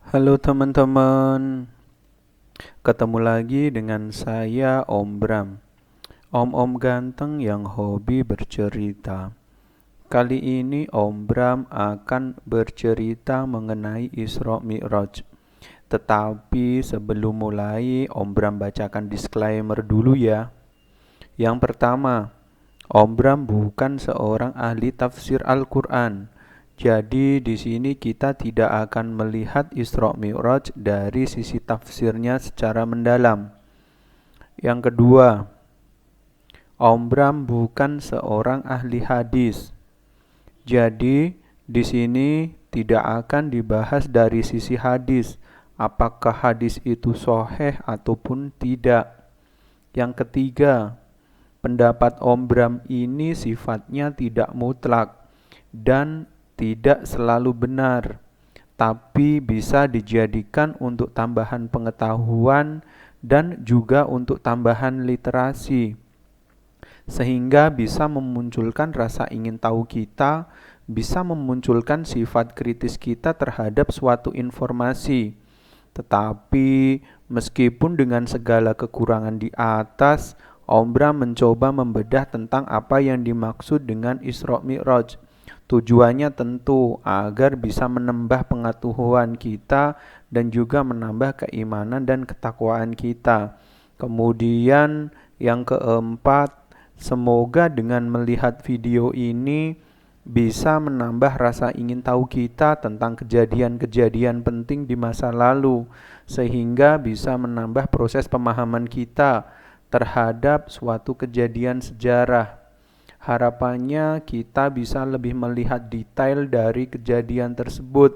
Halo teman-teman, ketemu lagi dengan saya Om Bram, om-om ganteng yang hobi bercerita. Kali ini Om Bram akan bercerita mengenai Isra Mi'raj. Tetapi sebelum mulai, Om Bram bacakan disclaimer dulu ya. Yang pertama, Om Bram bukan seorang ahli tafsir Al-Quran. Jadi di sini kita tidak akan melihat Isra Mi'raj dari sisi tafsirnya secara mendalam. Yang kedua, Om Bram bukan seorang ahli hadis. Jadi di sini tidak akan dibahas dari sisi hadis, apakah hadis itu sahih ataupun tidak. Yang ketiga, pendapat Om Bram ini sifatnya tidak mutlak dan tidak selalu benar, tapi bisa dijadikan untuk tambahan pengetahuan dan juga untuk tambahan literasi, sehingga bisa memunculkan rasa ingin tahu kita, bisa memunculkan sifat kritis kita terhadap suatu informasi. Tetapi meskipun dengan segala kekurangan di atas, Om Bram mencoba membedah tentang apa yang dimaksud dengan Isra Mi'raj. Tujuannya tentu agar bisa menambah pengetahuan kita dan juga menambah keimanan dan ketakwaan kita. Kemudian yang keempat, semoga dengan melihat video ini bisa menambah rasa ingin tahu kita tentang kejadian-kejadian penting di masa lalu, sehingga bisa menambah proses pemahaman kita terhadap suatu kejadian sejarah. Harapannya kita bisa lebih melihat detail dari kejadian tersebut.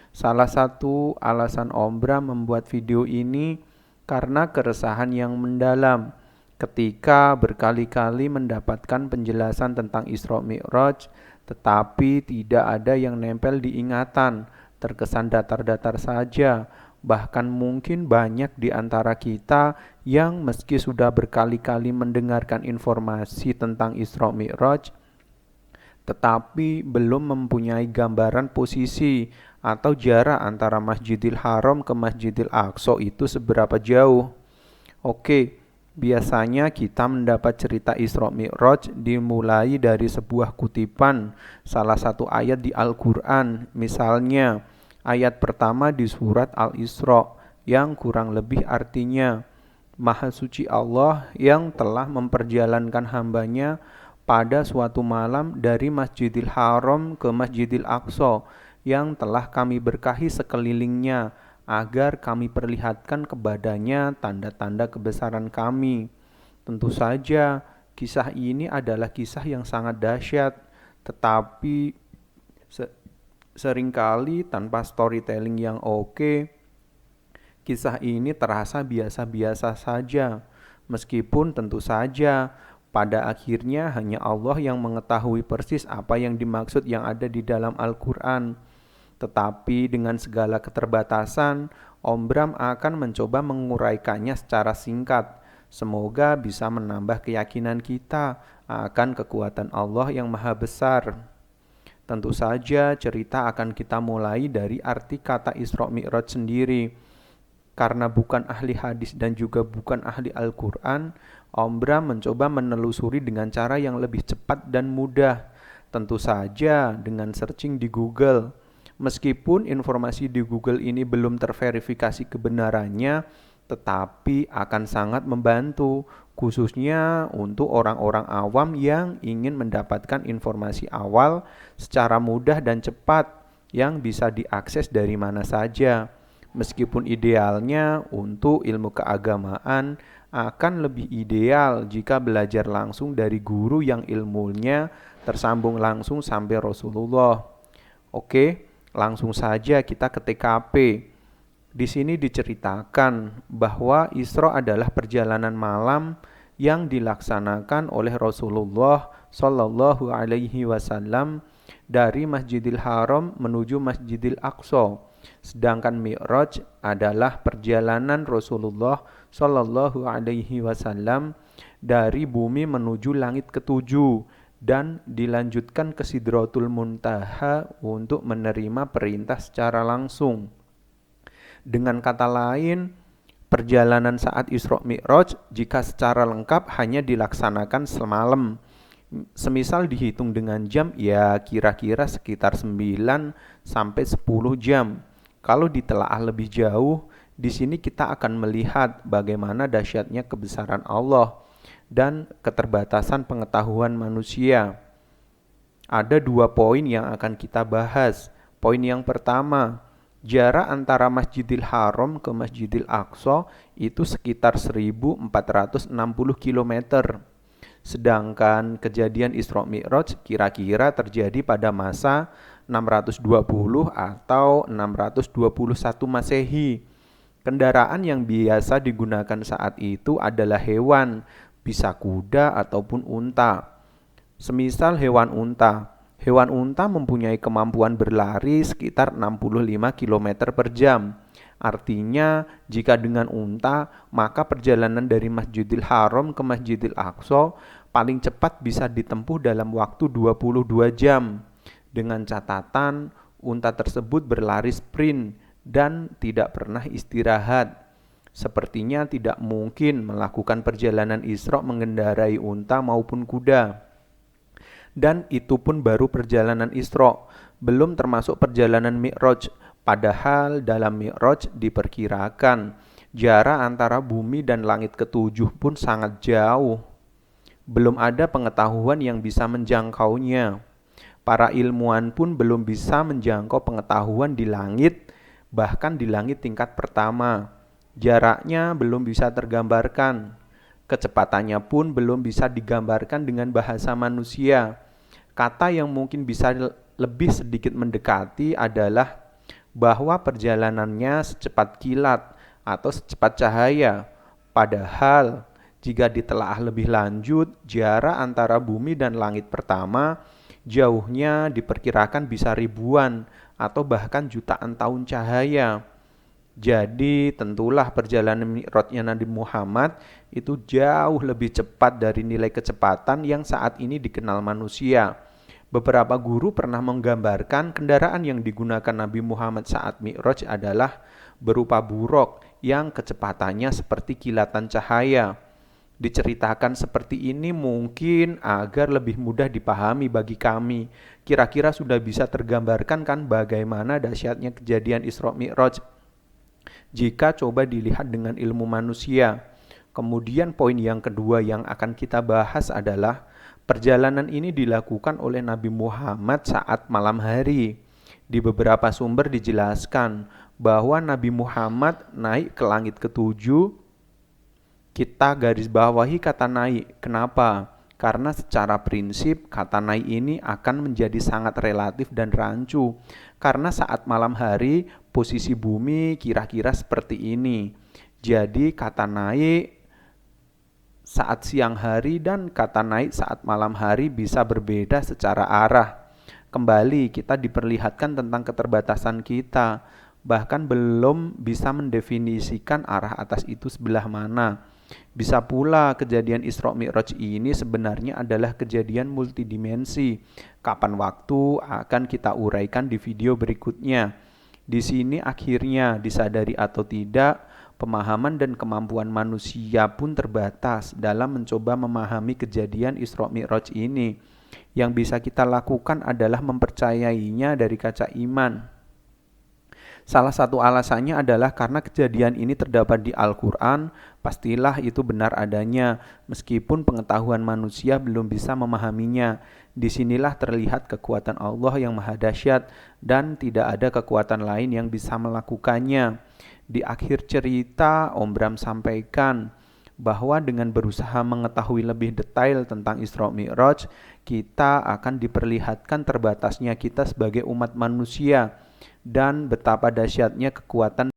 Salah satu alasan Om Bram membuat video ini karena keresahan yang mendalam ketika berkali-kali mendapatkan penjelasan tentang Isra Mi'raj, tetapi tidak ada yang nempel di ingatan, terkesan datar-datar saja. Bahkan mungkin banyak di antara kita yang meski sudah berkali-kali mendengarkan informasi tentang Isra Mi'raj, tetapi belum mempunyai gambaran posisi atau jarak antara Masjidil Haram ke Masjidil Aqsa itu seberapa jauh. Oke, biasanya kita mendapat cerita Isra Mi'raj dimulai dari sebuah kutipan salah satu ayat di Al-Quran. Misalnya, ayat pertama di surat Al-Isra yang kurang lebih artinya, Maha suci Allah yang telah memperjalankan hambanya pada suatu malam dari Masjidil Haram ke Masjidil Aqsa yang telah kami berkahi sekelilingnya agar kami perlihatkan kepadanya tanda-tanda kebesaran kami. Tentu saja kisah ini adalah kisah yang sangat dahsyat, tetapi seringkali tanpa storytelling yang oke, kisah ini terasa biasa-biasa saja, meskipun tentu saja pada akhirnya hanya Allah yang mengetahui persis apa yang dimaksud yang ada di dalam Al-Quran. Tetapi dengan segala keterbatasan, Om Bram akan mencoba menguraikannya secara singkat. Semoga bisa menambah keyakinan kita akan kekuatan Allah yang maha besar. Tentu saja cerita akan kita mulai dari arti kata Isra Mi'raj sendiri. Karena bukan ahli hadis dan juga bukan ahli Al-Quran, Om Bram mencoba menelusuri dengan cara yang lebih cepat dan mudah. Tentu saja dengan searching di Google. Meskipun informasi di Google ini belum terverifikasi kebenarannya, tetapi akan sangat membantu, khususnya untuk orang-orang awam yang ingin mendapatkan informasi awal secara mudah dan cepat yang bisa diakses dari mana saja. Meskipun idealnya untuk ilmu keagamaan akan lebih ideal jika belajar langsung dari guru yang ilmunya tersambung langsung sampai Rasulullah. Oke, langsung saja kita ke TKP. Di sini diceritakan bahwa Isra adalah perjalanan malam yang dilaksanakan oleh Rasulullah Shallallahu Alaihi Wasallam dari Masjidil Haram menuju Masjidil Aqsa. Sedangkan Mi'raj adalah perjalanan Rasulullah Shallallahu Alaihi Wasallam dari bumi menuju langit ketujuh dan dilanjutkan ke Sidratul Muntaha untuk menerima perintah secara langsung. Dengan kata lain, perjalanan saat Isra Mi'raj jika secara lengkap hanya dilaksanakan semalam. Semisal dihitung dengan jam, ya kira-kira sekitar 9 sampai 10 jam. Kalau ditelaah lebih jauh, di sini kita akan melihat bagaimana dahsyatnya kebesaran Allah dan keterbatasan pengetahuan manusia. Ada 2 poin yang akan kita bahas. Poin yang pertama, jarak antara Masjidil Haram ke Masjidil Aqsa itu sekitar 1460 km. Sedangkan kejadian Isra Mi'raj kira-kira terjadi pada masa 620 atau 621 Masehi. Kendaraan yang biasa digunakan saat itu adalah hewan, bisa kuda ataupun unta. Semisal hewan unta. Hewan unta mempunyai kemampuan berlari sekitar 65 km per jam. Artinya, jika dengan unta, maka perjalanan dari Masjidil Haram ke Masjidil Aqsa paling cepat bisa ditempuh dalam waktu 22 jam. Dengan catatan, unta tersebut berlari sprint dan tidak pernah istirahat. Sepertinya tidak mungkin melakukan perjalanan Isra mengendarai unta maupun kuda. Dan itu pun baru perjalanan Isra, belum termasuk perjalanan Mi'raj. Padahal dalam Mi'raj diperkirakan jarak antara bumi dan langit ketujuh pun sangat jauh. Belum ada pengetahuan yang bisa menjangkaunya. Para ilmuwan pun belum bisa menjangkau pengetahuan di langit, bahkan di langit tingkat pertama. Jaraknya belum bisa tergambarkan. Kecepatannya pun belum bisa digambarkan dengan bahasa manusia. Kata yang mungkin bisa lebih sedikit mendekati adalah bahwa perjalanannya secepat kilat atau secepat cahaya. Padahal jika ditelaah lebih lanjut, jarak antara bumi dan langit pertama jauhnya diperkirakan bisa ribuan atau bahkan jutaan tahun cahaya. Jadi tentulah perjalanan Mi'rajnya Nabi Muhammad itu jauh lebih cepat dari nilai kecepatan yang saat ini dikenal manusia. Beberapa guru pernah menggambarkan kendaraan yang digunakan Nabi Muhammad saat Mi'raj adalah berupa buruk yang kecepatannya seperti kilatan cahaya. Diceritakan seperti ini mungkin agar lebih mudah dipahami bagi kami. Kira-kira sudah bisa tergambarkan kan bagaimana dahsyatnya kejadian Isra Mi'raj jika coba dilihat dengan ilmu manusia. Kemudian poin yang kedua yang akan kita bahas adalah perjalanan ini dilakukan oleh Nabi Muhammad saat malam hari. Di beberapa sumber dijelaskan bahwa Nabi Muhammad naik ke langit ketujuh. Kita garis bawahi kata naik. Kenapa? Karena secara prinsip kata naik ini akan menjadi sangat relatif dan rancu. Karena saat malam hari posisi bumi kira-kira seperti ini. Jadi kata naik saat siang hari dan kata naik saat malam hari bisa berbeda secara arah. Kembali kita diperlihatkan tentang keterbatasan kita. Bahkan belum bisa mendefinisikan arah atas itu sebelah mana. Bisa pula kejadian Isra Mi'raj ini sebenarnya adalah kejadian multidimensi. Kapan waktu akan kita uraikan di video berikutnya. Di sini akhirnya disadari atau tidak, pemahaman dan kemampuan manusia pun terbatas dalam mencoba memahami kejadian Isra Mi'raj ini. Yang bisa kita lakukan adalah mempercayainya dari kaca iman. Salah satu alasannya adalah karena kejadian ini terdapat di Al-Quran, pastilah itu benar adanya, meskipun pengetahuan manusia belum bisa memahaminya. Disinilah terlihat kekuatan Allah yang maha dahsyat dan tidak ada kekuatan lain yang bisa melakukannya. Di akhir cerita, Om Bram sampaikan bahwa dengan berusaha mengetahui lebih detail tentang Isra Mi'raj, kita akan diperlihatkan terbatasnya kita sebagai umat manusia dan betapa dahsyatnya kekuatan